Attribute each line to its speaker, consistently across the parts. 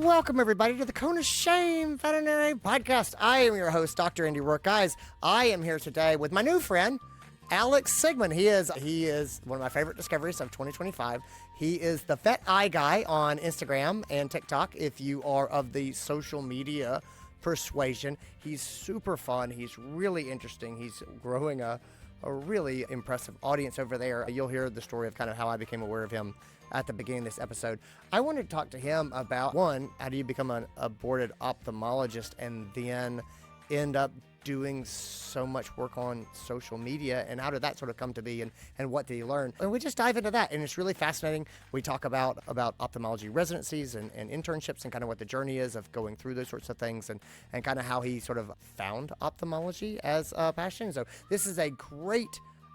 Speaker 1: Welcome, everybody, to the Cone of Shame Veterinary Podcast. I am your host, DrAndyRoark. Guys, I am here today with my new friend, Alex Sigmund. He is one of my favorite discoveries of 2025. He is the Vet Eye Guy on Instagram and TikTok. If you are of the social media persuasion, he's super fun. He's really interesting. He's growing a really impressive audience over there. You'll hear the story of kind of how I became aware of him at the beginning of this episode. I wanted to talk to him about, one, how do you become an aborted ophthalmologist and then end up doing so much work on social media, and how did that sort of come to be, and what did he learn? And we just dive into that, and it's really fascinating. We talk about ophthalmology residencies and internships and kind of what the journey is of going through those sorts of things, and kind of how he sort of found ophthalmology as a passion. So this is a great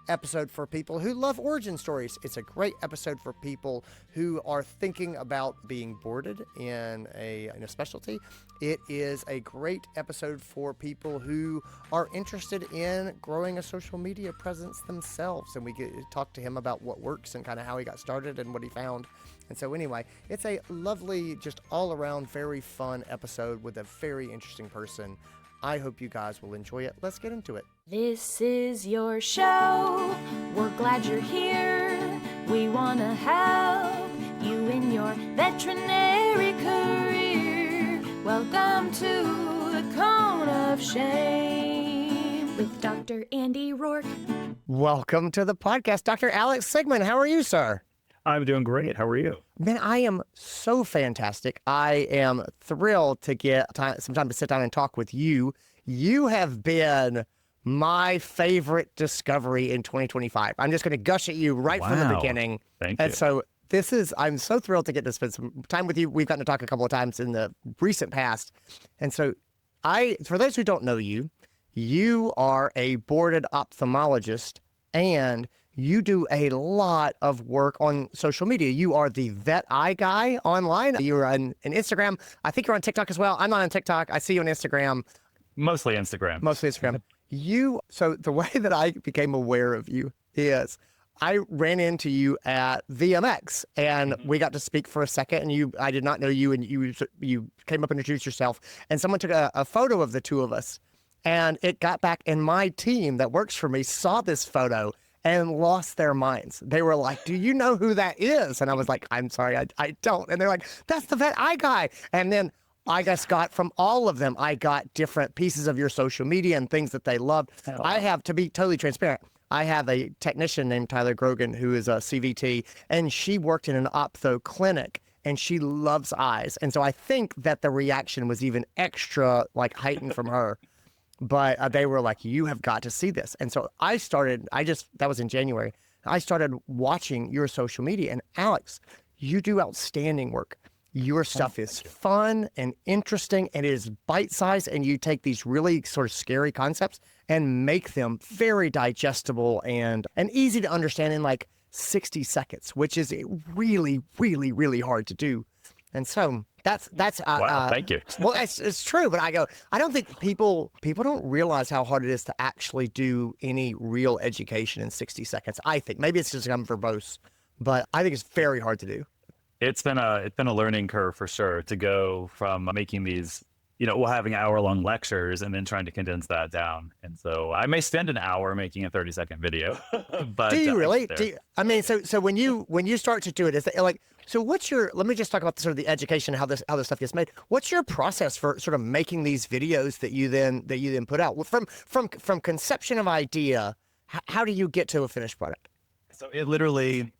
Speaker 1: episode for people who love origin stories. It's a great episode for people who are thinking about being boarded in a specialty. It is a great episode for people who are interested in growing a social media presence themselves. And we get to talk to him about what works and kind of how he got started and what he found. And so anyway, it's a lovely, just all around very fun episode with a very interesting person. I hope you guys will enjoy it. Let's get into it.
Speaker 2: This is your show. We're glad you're here. We want to help you in your veterinary career. Welcome to the Cone of Shame with Dr. DrAndyRoark.
Speaker 1: Welcome to the podcast, Dr. Alex Sigmund. How are you, sir?
Speaker 3: I'm doing great. How are you?
Speaker 1: Man, I am so fantastic. I am thrilled to get some time to sit down and talk with you. You have been my favorite discovery in 2025. I'm just going to gush at you right from the beginning.
Speaker 3: Thank you.
Speaker 1: And so I'm so thrilled to get to spend some time with you. We've gotten to talk a couple of times in the recent past. And so for those who don't know you, you are a boarded ophthalmologist and you do a lot of work on social media. You are the Vet Eye Guy online. You're on Instagram. I think you're on TikTok as well. I'm not on TikTok. I see you on Instagram.
Speaker 3: Mostly Instagram. So the way that I became aware of you is I ran into you at VMX and we got to speak for a second, and I did not know you, and you came up and introduced yourself, and someone took a photo of the two of us, and it got back, and my team that works for me saw this photo and lost their minds. They were like, do you know who that is? And I was like, I'm sorry, I don't. And they're like, that's the Vet Eye Guy. And then I just got from all of them, I got different pieces of your social media and things that they loved. Oh.
Speaker 1: I have, to be totally transparent, I have a technician named Tyler Grogan who is a CVT, and she worked in an ophtho clinic, and she loves eyes. And so I think that the reaction was even extra heightened from her. But they were like, you have got to see this. And so that was in January. I started watching your social media, and Alex, you do outstanding work. Your stuff is fun and interesting, and it is bite-sized, and you take these really sort of scary concepts and make them very digestible and easy to understand in 60 seconds, which is really, really, really hard to do. And so that's
Speaker 3: wow, thank you.
Speaker 1: Well, it's true, but I don't think people don't realize how hard it is to actually do any real education in 60 seconds. I think maybe it's just I'm verbose, but I think it's very hard to do.
Speaker 3: It's been a learning curve for sure to go from making these, having hour-long lectures and then trying to condense that down. And so I may spend an hour making a 30-second video. But
Speaker 1: do you really? So when you start to do it, is it so let me just talk about sort of the education, how this stuff gets made. What's your process for sort of making these videos that you then put out? From conception of idea, how do you get to a finished product?
Speaker 3: So it literally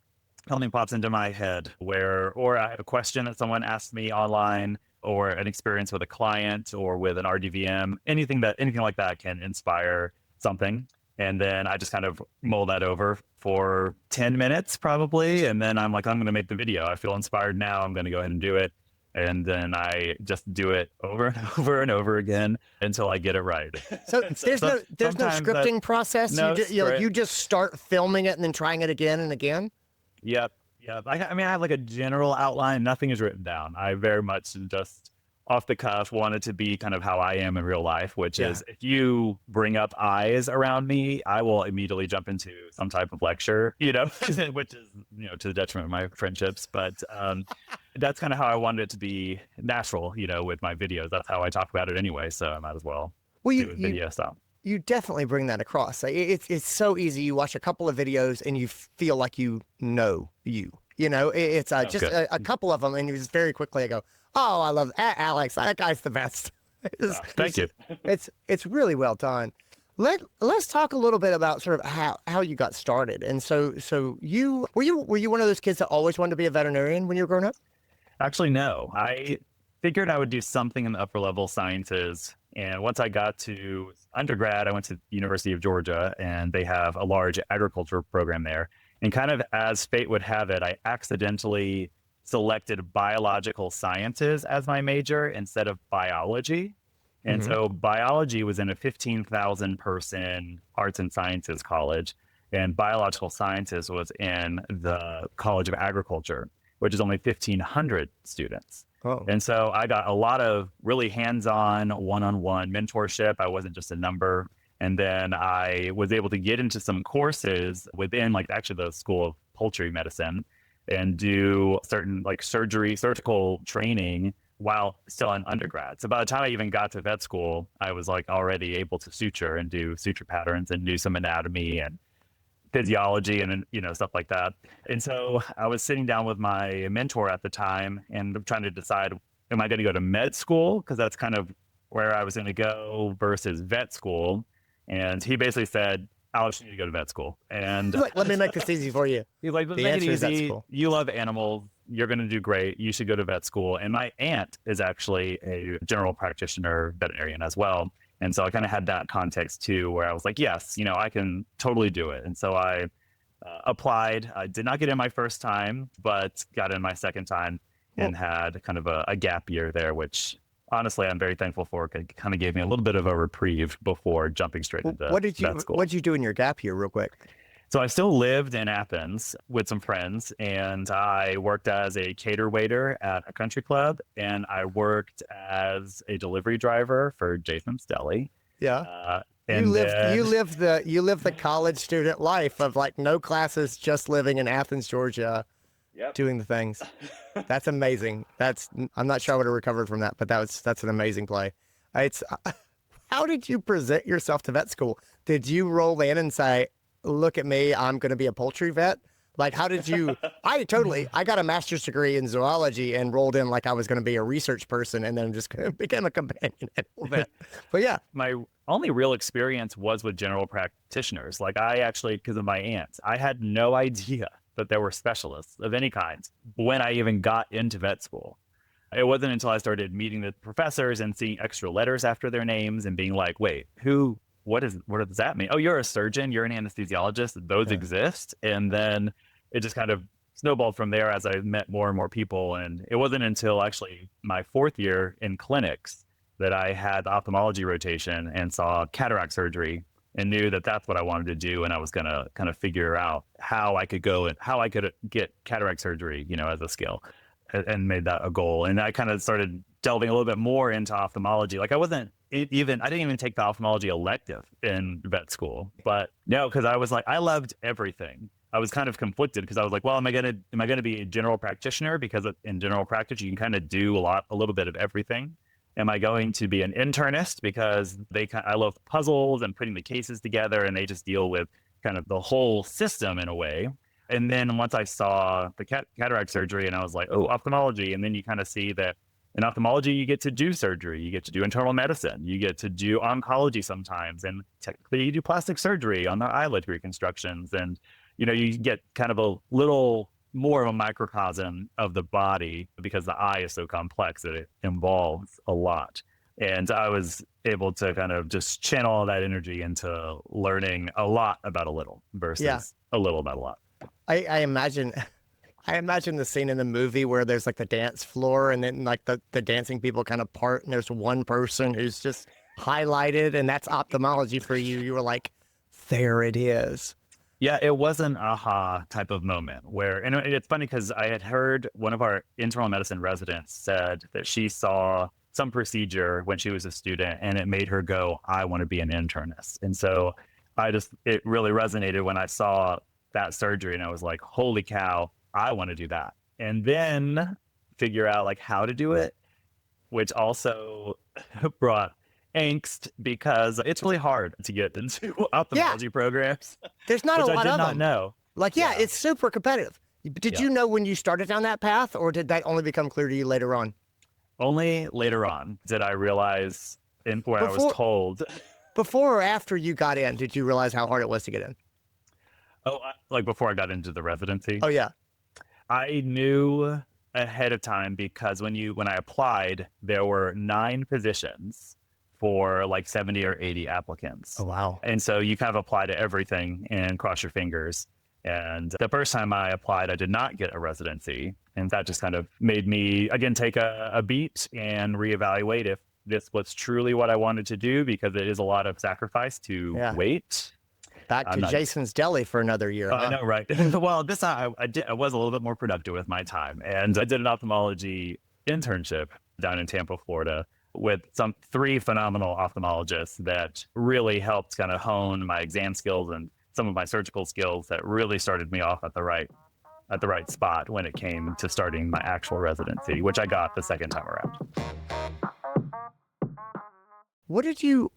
Speaker 3: something pops into my head or I have a question that someone asked me online, or an experience with a client or with an RDVM, anything like that can inspire something. And then I just kind of mull that over for 10 minutes probably. And then I'm like, I'm going to make the video. I feel inspired now. I'm going to go ahead and do it. And then I just do it over and over and over again until I get it right.
Speaker 1: So there's no scripting process.
Speaker 3: No,
Speaker 1: you just start filming it and then trying it again and again.
Speaker 3: Yep. I have a general outline. Nothing is written down. I very much just
Speaker 4: off the cuff wanted to be kind of how I am in real life, which is if you bring up eyes around me, I will immediately jump into some type of lecture, which is, to the detriment of my friendships. But that's kind of how I wanted it to be natural, with my videos. That's how I talk about it anyway. So I might as well do a video style.
Speaker 3: You definitely bring that across. It's so easy. You watch a couple of videos and you feel like it's just a couple of them, and you just very quickly go, "Oh, I love Alex. That guy's the best."
Speaker 4: Thank you.
Speaker 3: It's really well done. Let's talk a little bit about sort of how you got started. And so you were you one of those kids that always wanted to be a veterinarian when you were growing up?
Speaker 4: Actually, no. I figured I would do something in the upper level sciences. And once I got to undergrad, I went to the University of Georgia, and they have a large agriculture program there. And kind of as fate would have it, I accidentally selected biological sciences as my major instead of biology. And so biology was in a 15,000 person arts and sciences college, and biological sciences was in the College of Agriculture, which is only 1,500 students.
Speaker 3: Oh.
Speaker 4: And so I got a lot of really hands-on, one-on-one mentorship. I wasn't just a number. And then I was able to get into some courses within actually the School of Poultry Medicine and do certain surgical training while still in undergrad. So by the time I even got to vet school, I was already able to suture and do suture patterns and do some anatomy and physiology and stuff like that. And so I was sitting down with my mentor at the time and trying to decide, am I going to go to med school? Because that's kind of where I was going to go versus vet school. And he basically said, Alex, you need to go to vet school. And
Speaker 3: let me make this easy for you.
Speaker 4: He's like, let's make it easy. You love animals. You're going to do great. You should go to vet school. And my aunt is actually a general practitioner veterinarian as well. And so I kind of had that context too, where I was like, yes, I can totally do it. And so I applied. I did not get in my first time, but got in my second time and had kind of a gap year there, which honestly, I'm very thankful for. It kind of gave me a little bit of a reprieve before jumping straight into vet school.
Speaker 3: What did you do in your gap year real quick?
Speaker 4: So I still lived in Athens with some friends, and I worked as a cater waiter at a country club, and I worked as a delivery driver for Jason's Deli.
Speaker 3: Yeah.
Speaker 4: And
Speaker 3: you live the college student life of no classes, just living in Athens, Georgia, doing the things. That's amazing. I'm not sure I would have recovered from that, but that's an amazing play. How did you present yourself to vet school? Did you roll in and say, look at me, I'm going to be a poultry vet? How did you, I got a master's degree in zoology and rolled in like I was going to be a research person, and then just became a companion animal vet. But yeah.
Speaker 4: My only real experience was with general practitioners. I actually, because of my aunts, I had no idea that there were specialists of any kind when I even got into vet school. It wasn't until I started meeting the professors and seeing extra letters after their names and being like, wait, what does that mean? Oh, you're a surgeon, you're an anesthesiologist, those exist. And then it just kind of snowballed from there as I met more and more people. And it wasn't until actually my fourth year in clinics that I had the ophthalmology rotation and saw cataract surgery and knew that that's what I wanted to do. And I was going to kind of figure out how I could go and how I could get cataract surgery, as a skill, and made that a goal. And I kind of started delving a little bit more into ophthalmology. I didn't even take the ophthalmology elective in vet school, but no, because I was I loved everything. I was kind of conflicted because I was like, well, am I going to be a general practitioner? Because in general practice, you can kind of do a little bit of everything. Am I going to be an internist? Because I love puzzles and putting the cases together, and they just deal with kind of the whole system in a way. And then once I saw the cataract surgery, and I was like, oh, ophthalmology. And then you kind of see that in ophthalmology, you get to do surgery, you get to do internal medicine, you get to do oncology sometimes, and technically you do plastic surgery on the eyelid reconstructions. And, you get kind of a little more of a microcosm of the body because the eye is so complex that it involves a lot. And I was able to kind of just channel all that energy into learning a lot about a little versus a little about a lot.
Speaker 3: I imagine the scene in the movie where there's the dance floor, and then the dancing people kind of part, and there's one person who's just highlighted, and that's ophthalmology for you. You were like, there it is.
Speaker 4: Yeah, it was an aha type of moment and it's funny because I had heard one of our internal medicine residents said that she saw some procedure when she was a student, and it made her go, I want to be an internist. And so it really resonated when I saw that surgery, and I was like, holy cow, I want to do that. And then figure out like how to do it, which also brought angst because it's really hard to get into ophthalmology programs.
Speaker 3: There's not a lot of them.
Speaker 4: I did not know.
Speaker 3: Like, it's super competitive. Did you know when you started down that path, or did that only become clear to you later on?
Speaker 4: Only later on did I realize, I was told.
Speaker 3: Before or after you got in, did you realize how hard it was to get in?
Speaker 4: Oh, like before I got into the residency?
Speaker 3: Oh, yeah.
Speaker 4: I knew ahead of time because when I applied, there were 9 positions for like 70 or 80 applicants.
Speaker 3: Oh, wow.
Speaker 4: And so you kind of apply to everything and cross your fingers. And the first time I applied, I did not get a residency. And that just kind of made me, again, take a beat and reevaluate if this was truly what I wanted to do, because it is a lot of sacrifice to wait.
Speaker 3: Back to Jason's Deli for another year.
Speaker 4: I know, right? Well, this time I was a little bit more productive with my time. And I did an ophthalmology internship down in Tampa, Florida, with 3 phenomenal ophthalmologists that really helped kind of hone my exam skills and some of my surgical skills that really started me off at the right spot when it came to starting my actual residency, which I got the second time around.
Speaker 3: What did you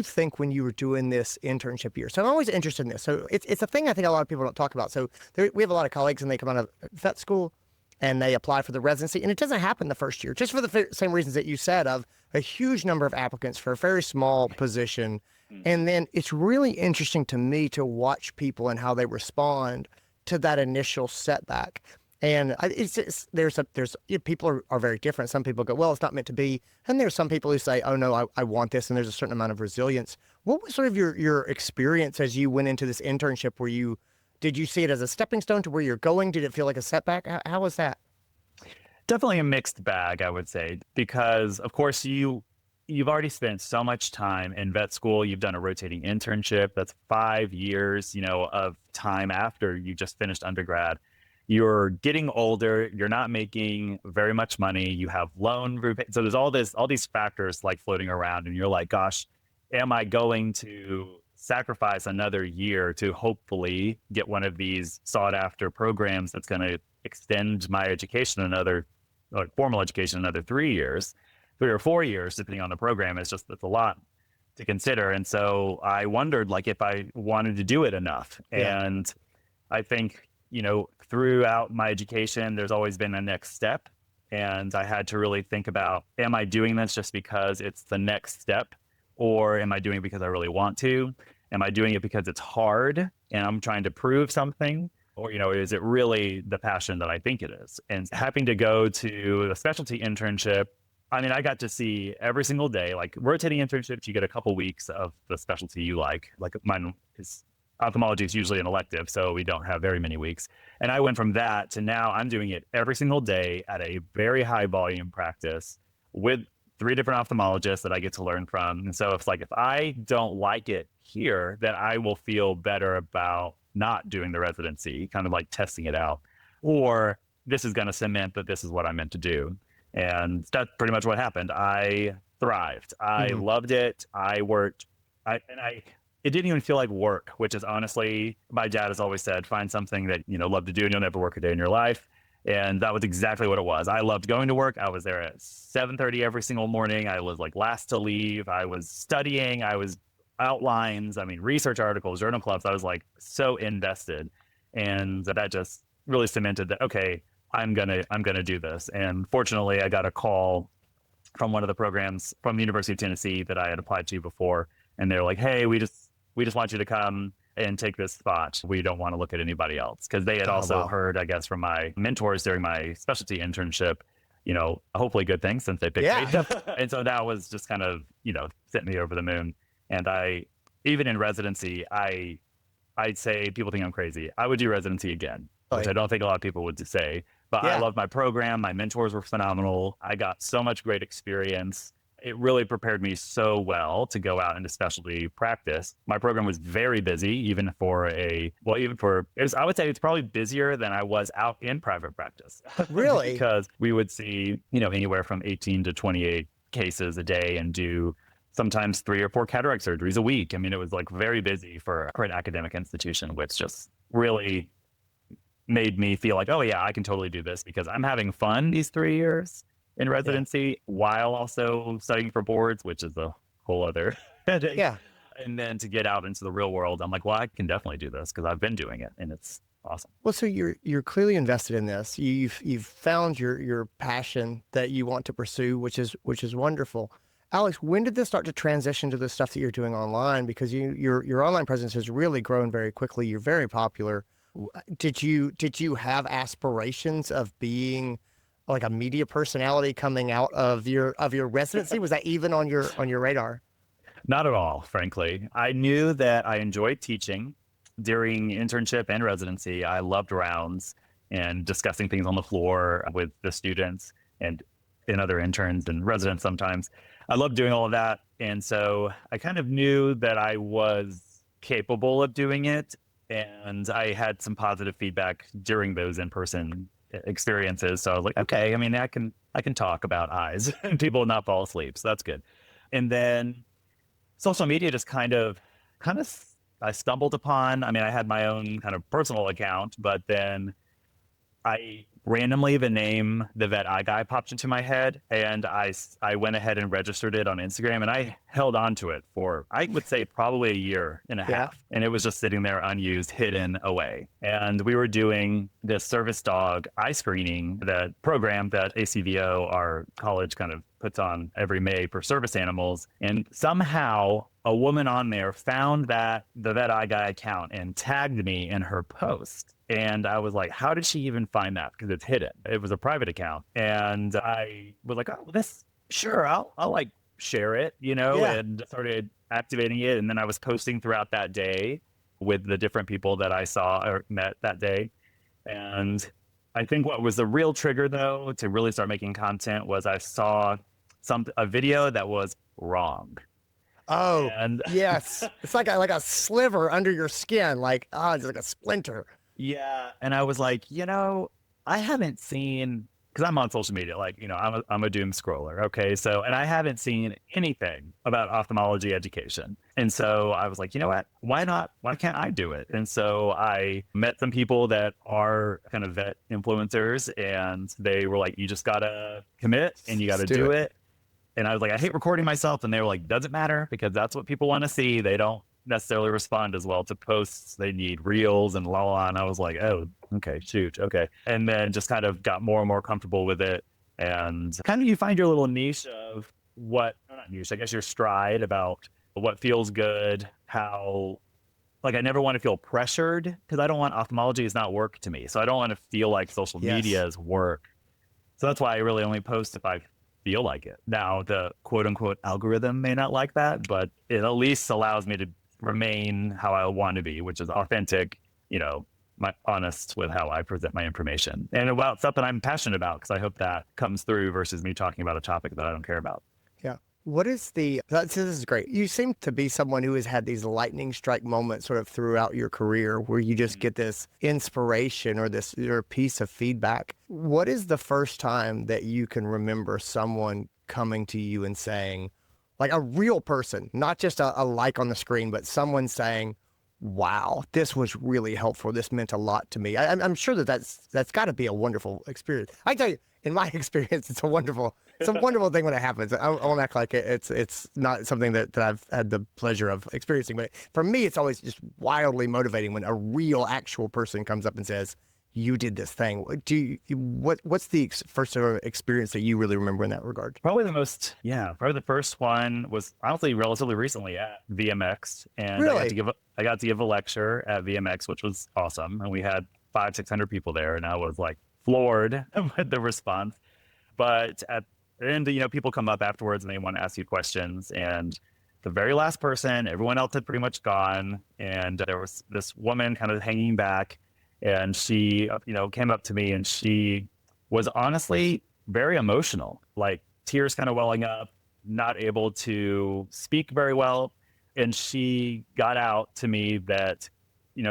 Speaker 3: think when you were doing this internship year? So I'm always interested in this. So it's a thing I think a lot of people don't talk about. So we have a lot of colleagues, and they come out of vet school and they apply for the residency, and it doesn't happen the first year, just for the same reasons that you said, of a huge number of applicants for a very small position. And then it's really interesting to me to watch people and how they respond to that initial setback. And people are very different. Some people go, well, it's not meant to be. And there's some people who say, oh no, I want this. And there's a certain amount of resilience. What was sort of your experience as you went into this internship? Did you see it as a stepping stone to where you're going? Did it feel like a setback? How was that?
Speaker 4: Definitely a mixed bag, I would say, because of course you've already spent so much time in vet school. You've done a rotating internship. That's 5 years, of time after you just finished undergrad. You're getting older. You're not making very much money. You have loan. So there's all these factors like floating around, and you're like, gosh, am I going to sacrifice another year to hopefully get one of these sought after programs that's going to extend my education formal education another 3 years, 3 or 4 years, depending on the program? It's a lot to consider. And so I wondered like if I wanted to do it enough. Yeah. And I think, throughout my education, there's always been a next step. And I had to really think about, am I doing this just because it's the next step? Or am I doing it because I really want to? Am I doing it because it's hard and I'm trying to prove something? Or, is it really the passion that I think it is? And having to go to a specialty internship, I got to see every single day, like rotating internships, you get a couple weeks of the specialty you like mine is ophthalmology is usually an elective, so we don't have very many weeks. And I went from that to now I'm doing it every single day at a very high volume practice with 3 different ophthalmologists that I get to learn from. And so it's like, if I don't like it here, then I will feel better about not doing the residency, kind of like testing it out, or this is going to cement that this is what I'm meant to do. And that's pretty much what happened. I thrived. I loved it. I worked. It didn't even feel like work, which is honestly, my dad has always said, find something that love to do and you'll never work a day in your life. And that was exactly what it was. I loved going to work. I was there at 7:30 every single morning. I was like last to leave. I was studying. I was outlines. Research articles, journal clubs. I was like so invested, and that just really cemented that. Okay, I'm gonna do this. And fortunately, I got a call from one of the programs from the University of Tennessee that I had applied to before, and they're like, "Hey, we just want you to come and take this spot. We don't want to look at anybody else," because they had also heard, I guess, from my mentors during my specialty internship, hopefully good things since they picked me. And so that was just kind of, sent me over the moon. And even in residency, I'd say people think I'm crazy. I would do residency again, which I don't think a lot of people would say. But I love my program. My mentors were phenomenal. I got so much great experience. It really prepared me so well to go out into specialty practice. My program was very busy, I would say it's probably busier than I was out in private practice.
Speaker 3: Really?
Speaker 4: Because we would see, anywhere from 18 to 28 cases a day and do sometimes 3 or 4 cataract surgeries a week. I mean, it was like very busy for an academic institution, which just really made me feel like, oh yeah, I can totally do this because I'm having fun these 3 years in residency while also studying for boards, which is a whole other headache.
Speaker 3: Yeah.
Speaker 4: And then to get out into the real world, I'm like, well, I can definitely do this because I've been doing it and it's awesome.
Speaker 3: Well, so you're clearly invested in this. You've found your passion that you want to pursue, which is wonderful. Alex, when did this start to transition to the stuff that you're doing online? Because your online presence has really grown very quickly. You're very popular. Did you have aspirations of being like a media personality coming out of your residency? Was that even on your radar?
Speaker 4: Not at all, frankly. I knew that I enjoyed teaching during internship and residency. I loved rounds and discussing things on the floor with the students and other interns and residents sometimes. I loved doing all of that. And so I kind of knew that I was capable of doing it. And I had some positive feedback during those in-person experiences. So I was like, okay, I mean, I can talk about eyes and people not fall asleep. So that's good. And then social media just kind of I stumbled upon. I mean, I had my own kind of personal account, but then randomly the name The Vet Eye Guy popped into my head, and I went ahead and registered it on Instagram, and I held on to it for, I would say, probably a year and a half. And it was just sitting there unused, hidden away. And we were doing this service dog eye screening, that program that ACVO, our college, kind of puts on every May for service animals. And somehow a woman on there found the Vet Eye Guy account and tagged me in her post. And I was like, how did she even find that? Because it's hidden. It was a private account. And I was like, oh, sure, I'll like share it, and started activating it. And then I was posting throughout that day with the different people that I saw or met that day. And I think what was the real trigger, though, to really start making content was I saw a video that was wrong.
Speaker 3: Oh, and yes. It's like a sliver under your skin, it's like a splinter.
Speaker 4: Yeah. And I was like, I haven't seen, because I'm on social media, I'm a doom scroller. Okay. So, and I haven't seen anything about ophthalmology education. And so I was like, you know what? Why not? Why can't I do it? And so I met some people that are kind of vet influencers, and they were like, you just got to commit and you got to do it. And I was like, I hate recording myself. And they were like, doesn't matter, because that's what people want to see. They don't necessarily respond as well to posts. They need reels and la. And I was like, oh, okay, shoot. Okay. And then just kind of got more and more comfortable with it. And kind of you find your little niche of not niche, I guess your stride about what feels good, how, I never want to feel pressured, because I don't want, ophthalmology is not work to me. So I don't want to feel like social media is work. So that's why I really only post if I feel like it. Now, the quote unquote algorithm may not like that, but it at least allows me to remain how I want to be, which is authentic, honest with how I present my information, and about stuff that I'm passionate about, because I hope that comes through versus me talking about a topic that I don't care about.
Speaker 3: Yeah. What is this is great. You seem to be someone who has had these lightning strike moments sort of throughout your career where you just get this inspiration or piece of feedback. What is the first time that you can remember someone coming to you and saying, like a real person, not just a like on the screen, but someone saying, wow, this was really helpful. This meant a lot to me. I'm sure that's got to be a wonderful experience. I tell you, in my experience, it's a wonderful thing when it happens. I won't act like it's not something that I've had the pleasure of experiencing. But for me, it's always just wildly motivating when a real, actual person comes up and says, you did this thing. What's the first experience that you really remember in that regard?
Speaker 4: Probably the first one was honestly relatively recently at VMX, and
Speaker 3: really?
Speaker 4: I got to give a lecture at VMX, which was awesome, and we had 500-600 people there, and I was like floored with the response. But at the end, people come up afterwards and they want to ask you questions, and the very last person, everyone else had pretty much gone, and there was this woman kind of hanging back. And she, came up to me, and she was honestly very emotional, like tears kind of welling up, not able to speak very well. And she got out to me that,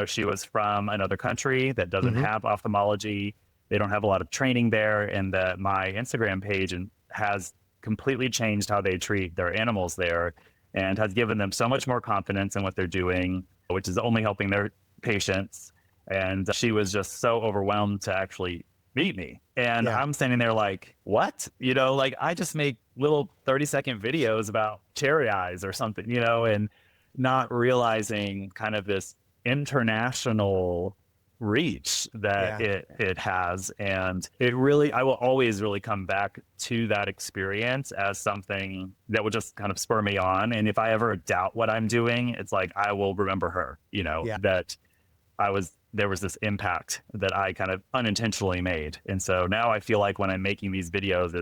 Speaker 4: she was from another country that doesn't have ophthalmology. They don't have a lot of training there. And that my Instagram page has completely changed how they treat their animals there and has given them so much more confidence in what they're doing, which is only helping their patients. And she was just so overwhelmed to actually meet me. And I'm standing there like, what? Like I just make little 30-second videos about cherry eyes or something, and not realizing kind of this international reach that it has. And I will always really come back to that experience as something that will just kind of spur me on. And if I ever doubt what I'm doing, it's like, I will remember her, that there was this impact that I kind of unintentionally made. And so now I feel like when I'm making these videos,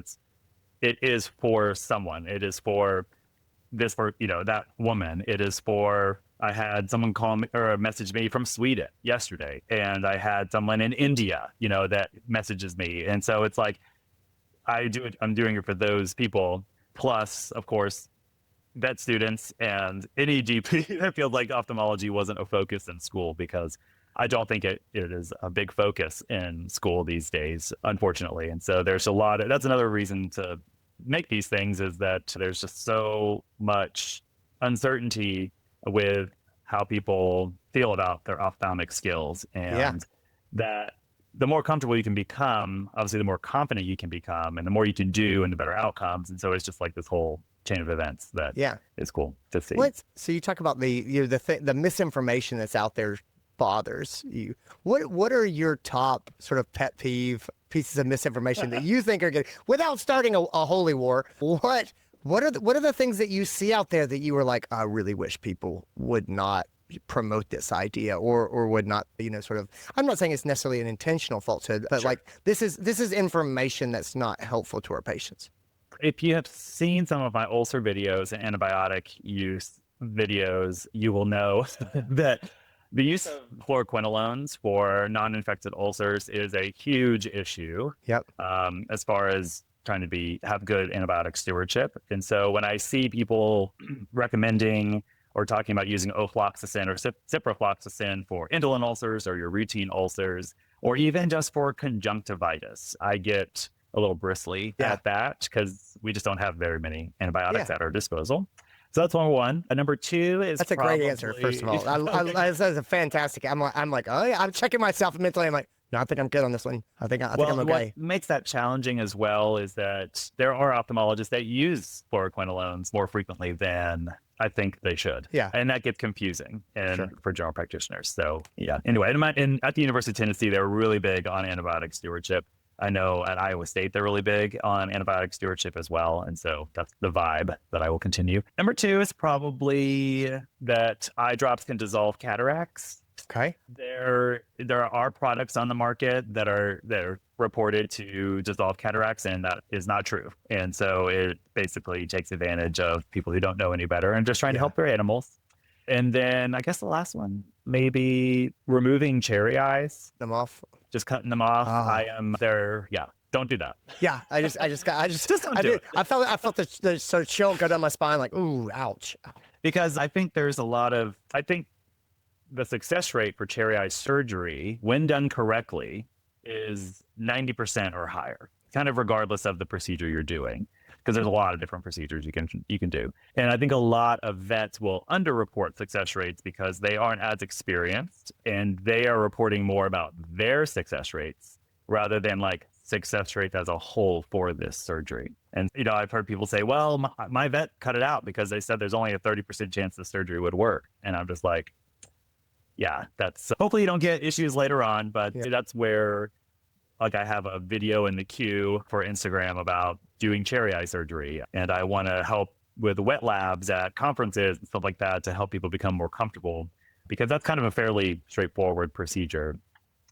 Speaker 4: it is for someone. It is for that woman. It is for, I had someone call me or message me from Sweden yesterday, and I had someone in India, that messages me. And so it's like, I'm doing it for those people. Plus, of course, vet students and any GP that feels like ophthalmology wasn't a focus in school, because I don't think it is a big focus in school these days, unfortunately. And so there's that's another reason to make these things, is that there's just so much uncertainty with how people feel about their ophthalmic skills, and that the more comfortable you can become, obviously the more confident you can become, and the more you can do and the better outcomes. And so it's just like this whole chain of events that is cool to see.
Speaker 3: So you talk about the misinformation that's out there bothers you. What are your top sort of pet peeve pieces of misinformation that you think are good, without starting a holy war? What are the things that you see out there that you were like, I really wish people would not promote this idea, or would not, sort of, I'm not saying it's necessarily an intentional falsehood, but like this is information that's not helpful to our patients.
Speaker 4: If you have seen some of my ulcer videos and antibiotic use videos, you will know that the use of fluoroquinolones for non-infected ulcers is a huge issue. As far as trying to have good antibiotic stewardship. And so when I see people recommending or talking about using ofloxacin or ciprofloxacin for indolent ulcers or your routine ulcers, or even just for conjunctivitis, I get a little bristly at that, because we just don't have very many antibiotics at our disposal. So that's number one. Number two is
Speaker 3: that's a great answer. First of all, that's a fantastic. I'm like, oh yeah, I'm checking myself mentally. I'm like, no, I think I'm good on this one. I think I'm okay.
Speaker 4: What makes that challenging as well is that there are ophthalmologists that use fluoroquinolones more frequently than I think they should. And that gets confusing for general practitioners. So anyway, at the University of Tennessee, they're really big on antibiotic stewardship. I know at Iowa State, they're really big on antibiotic stewardship as well. And so that's the vibe that I will continue. Number two is probably that eye drops can dissolve cataracts.
Speaker 3: Okay.
Speaker 4: There are products on the market that are reported to dissolve cataracts, and that is not true. And so it basically takes advantage of people who don't know any better and just trying to help their animals. And then I guess the last one, maybe removing cherry eyes.
Speaker 3: Them off.
Speaker 4: Just cutting them off. I am there. Yeah. Don't do that.
Speaker 3: Yeah. Just don't do it. I felt the sort of chill go down my spine, like, ooh, ouch.
Speaker 4: Because I think the success rate for cherry eye surgery, when done correctly, is 90% or higher, kind of regardless of the procedure you're doing, because there's a lot of different procedures you can do. And I think a lot of vets will underreport success rates because they aren't as experienced, and they are reporting more about their success rates rather than like success rate as a whole for this surgery. And, I've heard people say, well, my vet cut it out because they said there's only a 30% chance the surgery would work. And I'm just like, yeah, that's hopefully you don't get issues later on, but that's where, like, I have a video in the queue for Instagram about doing cherry eye surgery, and I want to help with wet labs at conferences and stuff like that to help people become more comfortable, because that's kind of a fairly straightforward procedure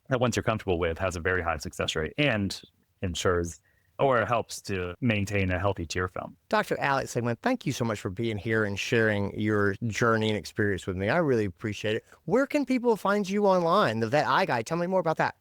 Speaker 4: that, once you're comfortable with, has a very high success rate and ensures or helps to maintain a healthy tear film.
Speaker 3: Dr. Alex Sigmund, thank you so much for being here and sharing your journey and experience with me. I really appreciate it. Where can people find you online? The Vet Eye Guy. Tell me more about that.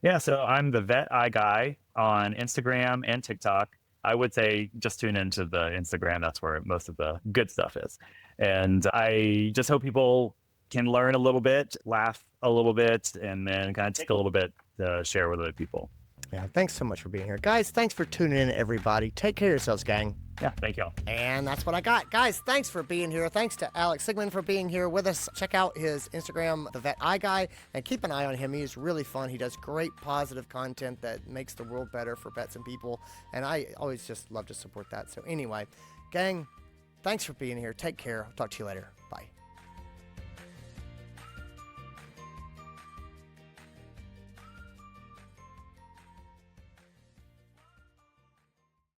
Speaker 4: Yeah, so I'm the Vet Eye Guy on Instagram and TikTok. I would say just tune into the Instagram. That's where most of the good stuff is. And I just hope people can learn a little bit, laugh a little bit, and then kind of take a little bit to share with other people.
Speaker 3: Yeah, thanks so much for being here. Guys, thanks for tuning in, everybody. Take care of yourselves, gang.
Speaker 4: Yeah, thank y'all.
Speaker 1: And that's what I got. Guys, thanks for being here. Thanks to Alex Sigmund for being here with us. Check out his Instagram, The Vet Eye Guy, and keep an eye on him. He's really fun. He does great positive content that makes the world better for pets and people, and I always just love to support that. So anyway, gang, thanks for being here. Take care. I'll talk to you later. Bye.